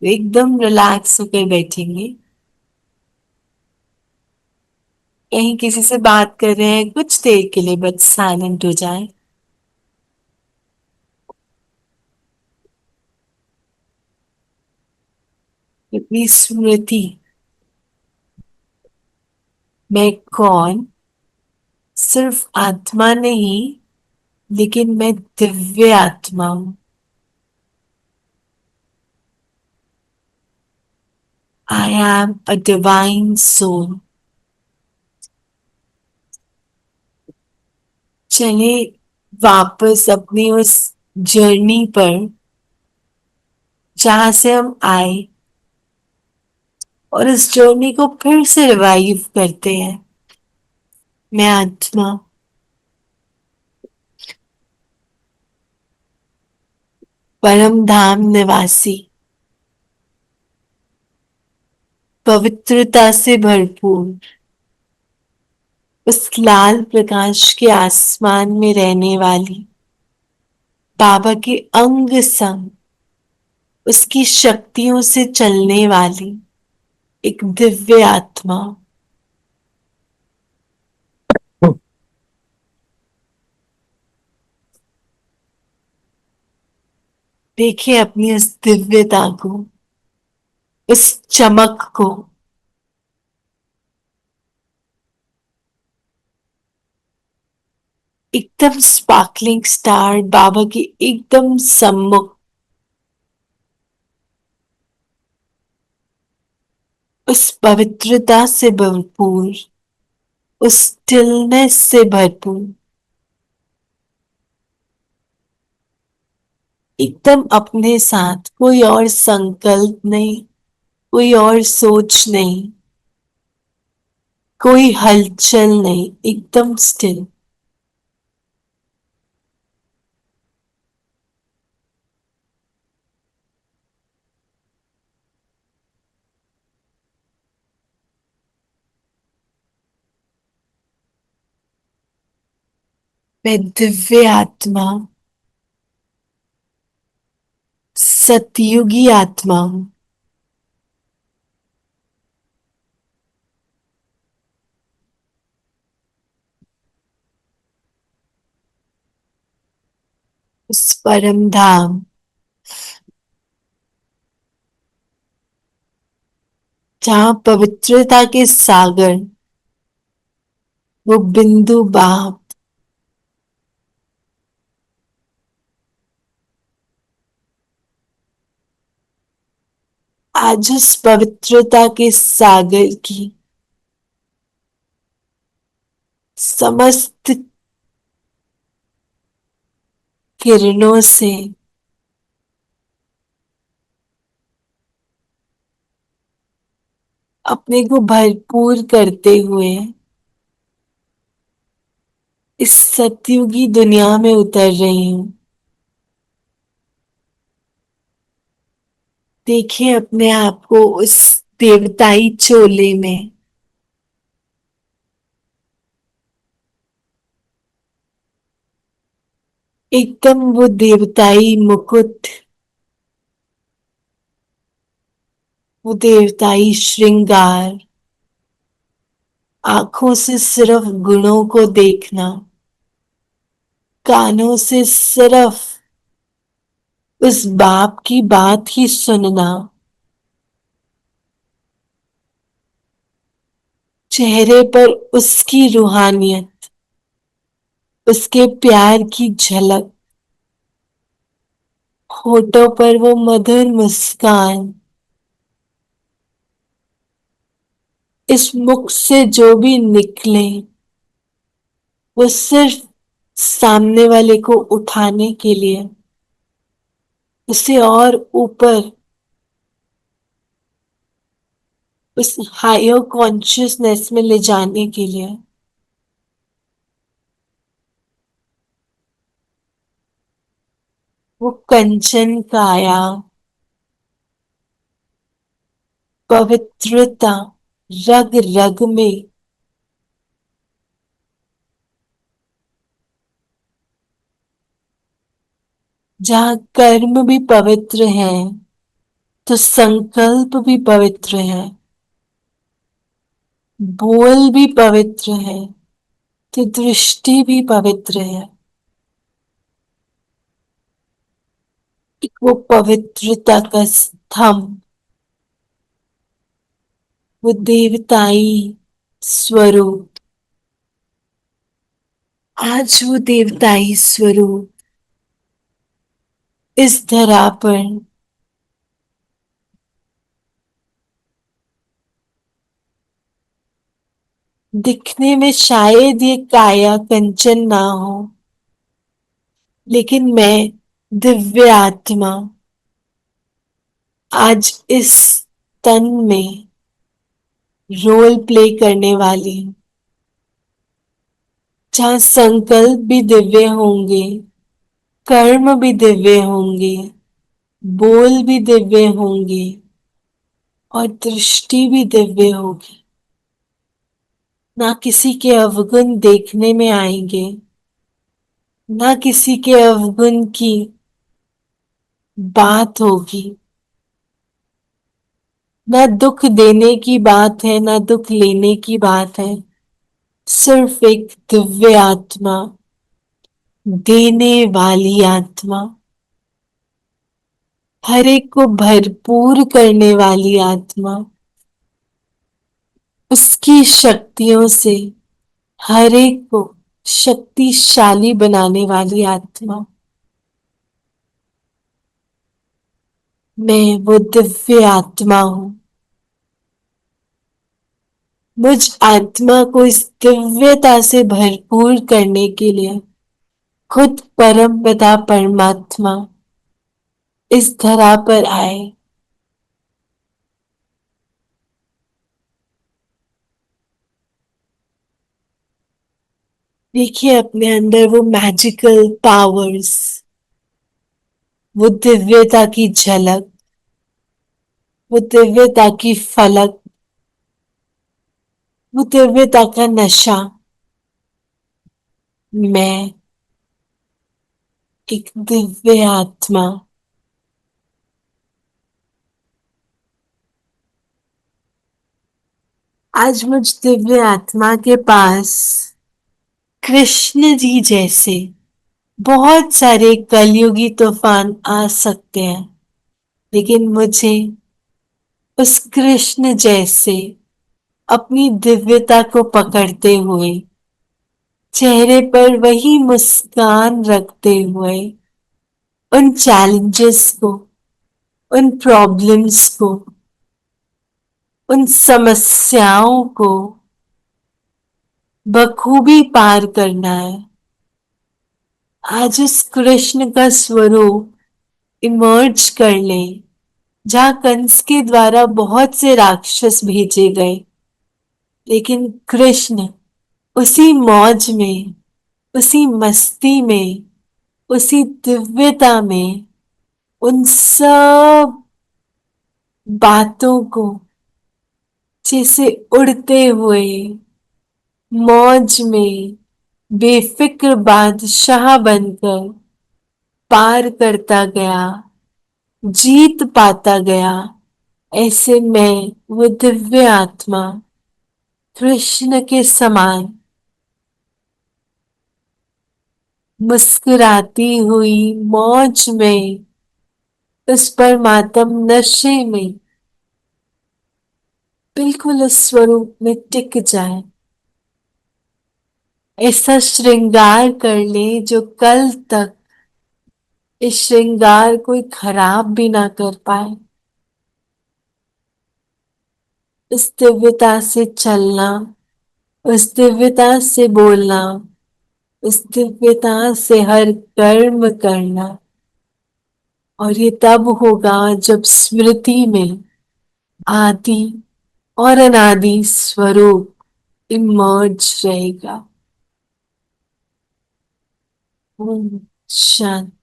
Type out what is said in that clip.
एकदम रिलैक्स होकर बैठेंगे। कहीं किसी से बात कर रहे हैं कुछ देर के लिए बस साइलेंट हो जाए। अपनी स्मृति। मैं कौन? सिर्फ आत्मा नहीं, लेकिन मैं दिव्य आत्मा हूं। I am a divine soul. चले वापस अपनी उस जर्नी पर जहां से हम आए, और इस जर्नी को फिर से रिवाइव करते हैं। मैं आत्मा, परम धाम निवासी, पवित्रता से भरपूर, उस लाल प्रकाश के आसमान में रहने वाली, बाबा के अंग संग, उसकी शक्तियों से चलने वाली एक दिव्य आत्मा। देखिए अपनी उस दिव्यता को, इस चमक को। एकदम स्पार्कलिंग स्टार बाबा के एकदम सम्मुख, उस पवित्रता से भरपूर, उस स्टिलनेस से भरपूर, एकदम अपने साथ, कोई और संकल्प नहीं, कोई और सोच नहीं, कोई हलचल नहीं, एकदम स्टिल। मैं दिव्य आत्मा, सतयुगी आत्मा हूं। उस परम धाम जहां पवित्रता के सागर, वो बिंदु बाप, आज उस पवित्रता के सागर की समस्त किरणों से अपने को भरपूर करते हुए इस सतयुगी दुनिया में उतर रही हूं। देखिए अपने आप को उस देवताई चोले में, एकदम वो देवताई मुकुट, वो देवताई श्रृंगार, आंखों से सिर्फ गुणों को देखना, कानों से सिर्फ उस बाप की बात ही सुनना, चेहरे पर उसकी रूहानियत, उसके प्यार की झलक, होठों पर वो मधुर मुस्कान, इस मुख से जो भी निकले वो सिर्फ सामने वाले को उठाने के लिए, उसे और ऊपर उस हायर कॉन्शियसनेस में ले जाने के लिए। वो कंचन काया, पवित्रता रग रग में, जहाँ कर्म भी पवित्र हैं, तो संकल्प भी पवित्र है, बोल भी पवित्र है, तो दृष्टि भी पवित्र है। वो पवित्रता का स्तंभ, वो देवताई स्वरूप, आज वो देवताई स्वरूप इस धरा पर दिखने में शायद ये काया कंचन ना हो, लेकिन मैं दिव्य आत्मा आज इस तन में रोल प्ले करने वाली हूं, जहां संकल्प भी दिव्य होंगे, कर्म भी दिव्य होंगे, बोल भी दिव्य होंगे और दृष्टि भी दिव्य होगी। ना किसी के अवगुण देखने में आएंगे, ना किसी के अवगुण की बात होगी, ना दुख देने की बात है, ना दुख लेने की बात है। सिर्फ एक दिव्य आत्मा, देने वाली आत्मा, हर एक को भरपूर करने वाली आत्मा, उसकी शक्तियों से हर एक को शक्तिशाली बनाने वाली आत्मा। मैं वो दिव्य आत्मा हूं। मुझ आत्मा को इस दिव्यता से भरपूर करने के लिए खुद परम पिता परमात्मा इस धरा पर आए। देखिए अपने अंदर वो मैजिकल पावर्स, वो दिव्यता की झलक, वो दिव्यता की फलक, वो दिव्यता का नशा। मैं एक दिव्य आत्मा, आज मुझ दिव्य आत्मा के पास कृष्ण जी जैसे बहुत सारे कलयुगी तूफान आ सकते हैं, लेकिन मुझे उस कृष्ण जैसे अपनी दिव्यता को पकड़ते हुए, चेहरे पर वही मुस्कान रखते हुए, उन चैलेंजेस को, उन प्रॉब्लम्स को, उन समस्याओं को बखूबी पार करना है। आज उस कृष्ण का स्वरूप इमर्ज कर ले, जहां कंस के द्वारा बहुत से राक्षस भेजे गए, लेकिन कृष्ण उसी मौज में, उसी मस्ती में, उसी दिव्यता में उन सब बातों को जैसे उड़ते हुए मौज में बेफिक्र बादशाह बनकर पार करता गया, जीत पाता गया। ऐसे मैं वो दिव्य आत्मा कृष्ण के समान मुस्कुराती हुई मौज में, उस परमात्म नशे में बिल्कुल उस स्वरूप में टिक जाए। ऐसा श्रृंगार कर ले जो कल तक इस श्रृंगार कोई खराब भी ना कर पाए। उस दिव्यता से चलना, उस दिव्यता से बोलना, उस दिव्यता से हर कर्म करना। और ये तब होगा जब स्मृति में आदि और अनादि स्वरूप इमर्ज रहेगा। ओम शांति।